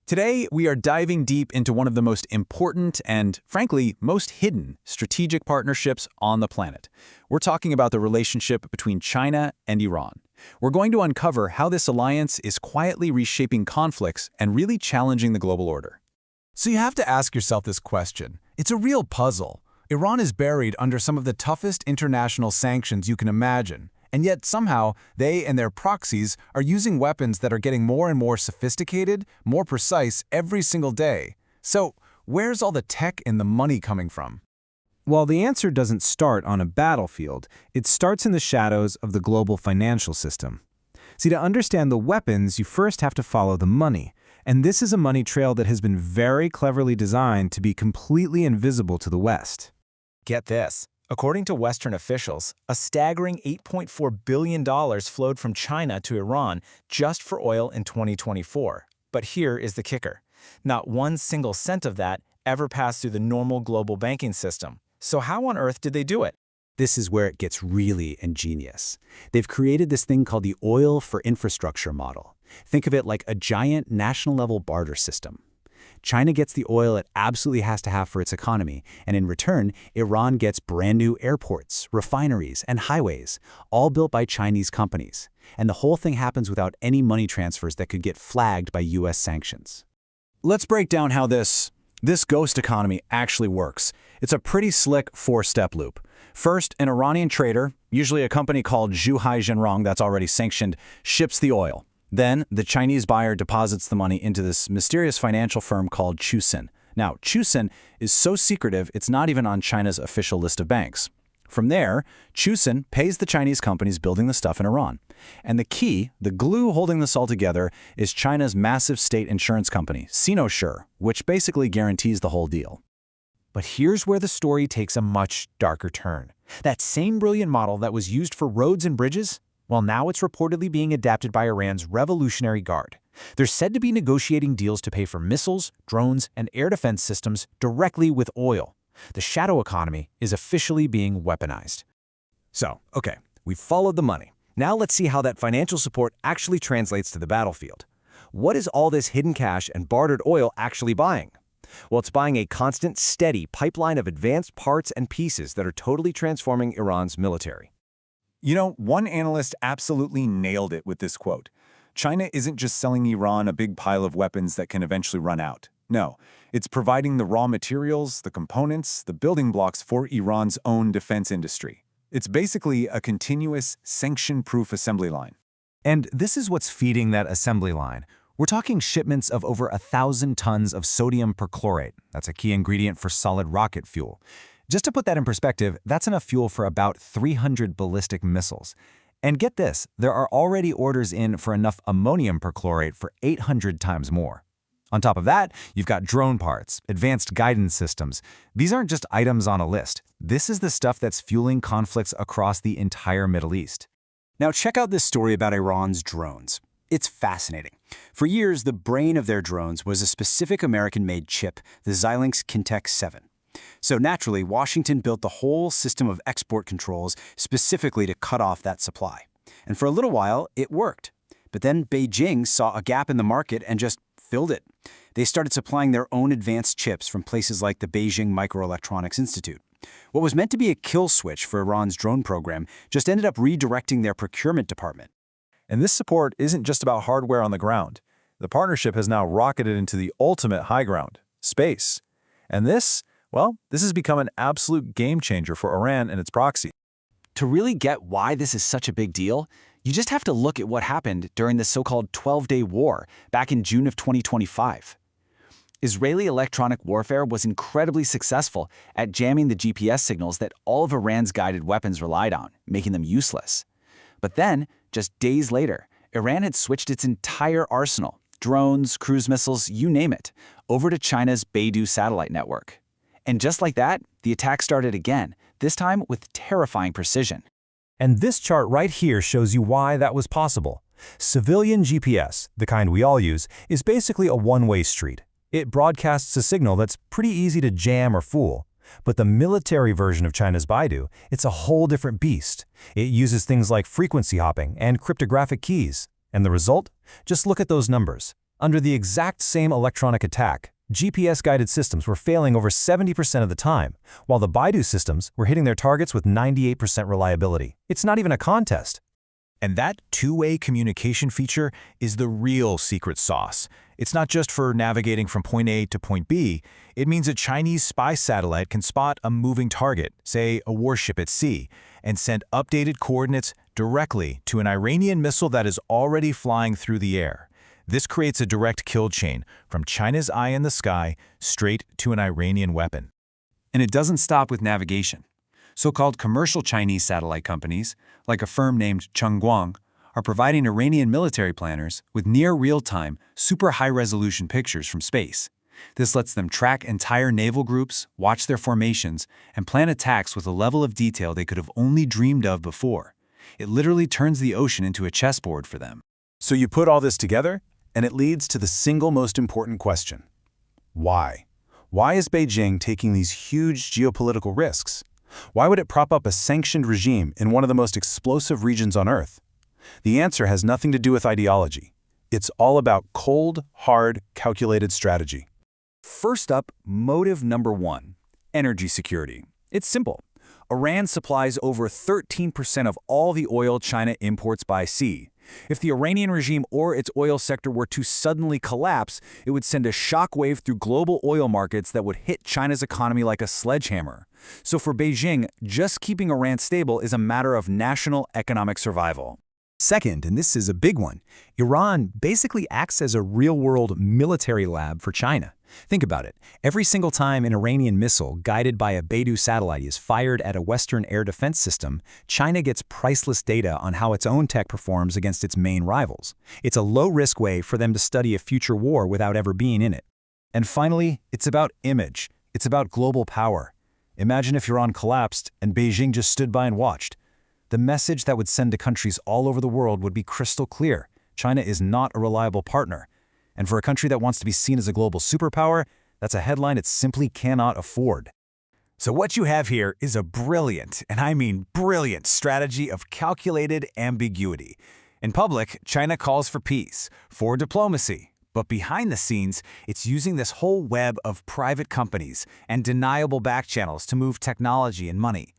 Today, we are diving deep into one of the most important and, frankly, most hidden strategic partnerships on the planet. We're talking about the relationship between China and Iran. We're going to uncover how this alliance is quietly reshaping conflicts and really challenging the global order. So you have to ask yourself this question. It's a real puzzle. Iran is buried under some of the toughest international sanctions you can imagine. And yet somehow, they and their proxies are using weapons that are getting more and more sophisticated, more precise every single day. So where's all the tech and the money coming from? Well, the answer doesn't start on a battlefield. It starts in the shadows of the global financial system. See, to understand the weapons, you first have to follow the money. And this is a money trail that has been very cleverly designed to be completely invisible to the West. Get this. According to Western officials, a staggering $8.4 billion flowed from China to Iran just for oil in 2024. But here is the kicker. Not one single cent of that ever passed through the normal global banking system. So how on earth did they do it? This is where it gets really ingenious. They've created this thing called the oil for infrastructure model. Think of it like a giant national-level barter system. China gets the oil it absolutely has to have for its economy, and in return, Iran gets brand new airports, refineries, and highways, all built by Chinese companies. And the whole thing happens without any money transfers that could get flagged by US sanctions. Let's break down how this ghost economy actually works. It's a pretty slick four-step loop. First, an Iranian trader, usually a company called Zhuhai Zhenrong that's already sanctioned, ships the oil. Then, the Chinese buyer deposits the money into this mysterious financial firm called Chuxin. Now, Chuxin is so secretive, it's not even on China's official list of banks. From there, Chuxin pays the Chinese companies building the stuff in Iran. And the key, the glue holding this all together, is China's massive state insurance company, Sinosure, which basically guarantees the whole deal. But here's where the story takes a much darker turn. That same brilliant model that was used for roads and bridges, well, now it's reportedly being adapted by Iran's Revolutionary Guard. They're said to be negotiating deals to pay for missiles, drones, and air defense systems directly with oil. The shadow economy is officially being weaponized. So, okay, we've followed the money. Now let's see how that financial support actually translates to the battlefield. What is all this hidden cash and bartered oil actually buying? Well, it's buying a constant, steady pipeline of advanced parts and pieces that are totally transforming Iran's military. You know, one analyst absolutely nailed it with this quote. China isn't just selling Iran a big pile of weapons that can eventually run out. No, it's providing the raw materials, the components, the building blocks for Iran's own defense industry. It's basically a continuous, sanction-proof assembly line. And this is what's feeding that assembly line. We're talking shipments of over 1,000 tons of sodium perchlorate. That's a key ingredient for solid rocket fuel. Just to put that in perspective, that's enough fuel for about 300 ballistic missiles. And get this, there are already orders in for enough ammonium perchlorate for 800 times more. On top of that, you've got drone parts, advanced guidance systems. These aren't just items on a list. This is the stuff that's fueling conflicts across the entire Middle East. Now check out this story about Iran's drones. It's fascinating. For years, the brain of their drones was a specific American-made chip, the Xilinx Kintex 7. So naturally, Washington built the whole system of export controls specifically to cut off that supply. And for a little while, it worked. But then Beijing saw a gap in the market and just filled it. They started supplying their own advanced chips from places like the Beijing Microelectronics Institute. What was meant to be a kill switch for Iran's drone program just ended up redirecting their procurement department. And this support isn't just about hardware on the ground. The partnership has now rocketed into the ultimate high ground, space. And this has become an absolute game changer for Iran and its proxy. To really get why this is such a big deal, you just have to look at what happened during the so-called 12-day war back in June of 2025. Israeli electronic warfare was incredibly successful at jamming the GPS signals that all of Iran's guided weapons relied on, making them useless. But then, just days later, Iran had switched its entire arsenal, drones, cruise missiles, you name it, over to China's Beidou satellite network. And just like that, the attack started again, this time with terrifying precision. And this chart right here shows you why that was possible. Civilian GPS, the kind we all use, is basically a one-way street. It broadcasts a signal that's pretty easy to jam or fool. But the military version of China's Beidou, it's a whole different beast. It uses things like frequency hopping and cryptographic keys. And the result? Just look at those numbers. Under the exact same electronic attack, GPS-guided systems were failing over 70% of the time, while the Baidu systems were hitting their targets with 98% reliability. It's not even a contest. And that two-way communication feature is the real secret sauce. It's not just for navigating from point A to point B. It means a Chinese spy satellite can spot a moving target, say a warship at sea, and send updated coordinates directly to an Iranian missile that is already flying through the air. This creates a direct kill chain from China's eye in the sky straight to an Iranian weapon. And it doesn't stop with navigation. So-called commercial Chinese satellite companies, like a firm named Chengguang, are providing Iranian military planners with near real-time, super high-resolution pictures from space. This lets them track entire naval groups, watch their formations, and plan attacks with a level of detail they could have only dreamed of before. It literally turns the ocean into a chessboard for them. So you put all this together, and it leads to the single most important question. Why? Why is Beijing taking these huge geopolitical risks? Why would it prop up a sanctioned regime in one of the most explosive regions on Earth? The answer has nothing to do with ideology. It's all about cold, hard, calculated strategy. First up, motive number one, energy security. It's simple. Iran supplies over 13% of all the oil China imports by sea. If the Iranian regime or its oil sector were to suddenly collapse, it would send a shockwave through global oil markets that would hit China's economy like a sledgehammer. So for Beijing, just keeping Iran stable is a matter of national economic survival. Second, and this is a big one, Iran basically acts as a real-world military lab for China. Think about it. Every single time an Iranian missile guided by a Beidou satellite is fired at a Western air defense system, China gets priceless data on how its own tech performs against its main rivals. It's a low-risk way for them to study a future war without ever being in it. And finally, it's about image. It's about global power. Imagine if Iran collapsed and Beijing just stood by and watched. The message that would send to countries all over the world would be crystal clear. China is not a reliable partner. And for a country that wants to be seen as a global superpower, that's a headline it simply cannot afford. So what you have here is a brilliant, and I mean brilliant, strategy of calculated ambiguity. In public, China calls for peace, for diplomacy. But behind the scenes, it's using this whole web of private companies and deniable back channels to move technology and money.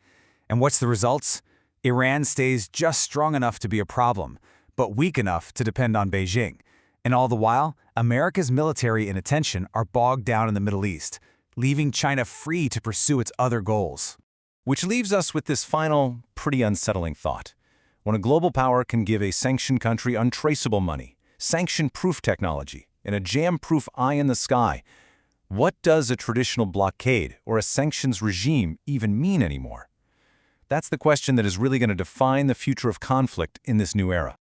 And what's the results? Iran stays just strong enough to be a problem, but weak enough to depend on Beijing. And all the while, America's military and attention are bogged down in the Middle East, leaving China free to pursue its other goals. Which leaves us with this final, pretty unsettling thought. When a global power can give a sanctioned country untraceable money, sanction-proof technology, and a jam-proof eye in the sky, what does a traditional blockade or a sanctions regime even mean anymore? That's the question that is really going to define the future of conflict in this new era.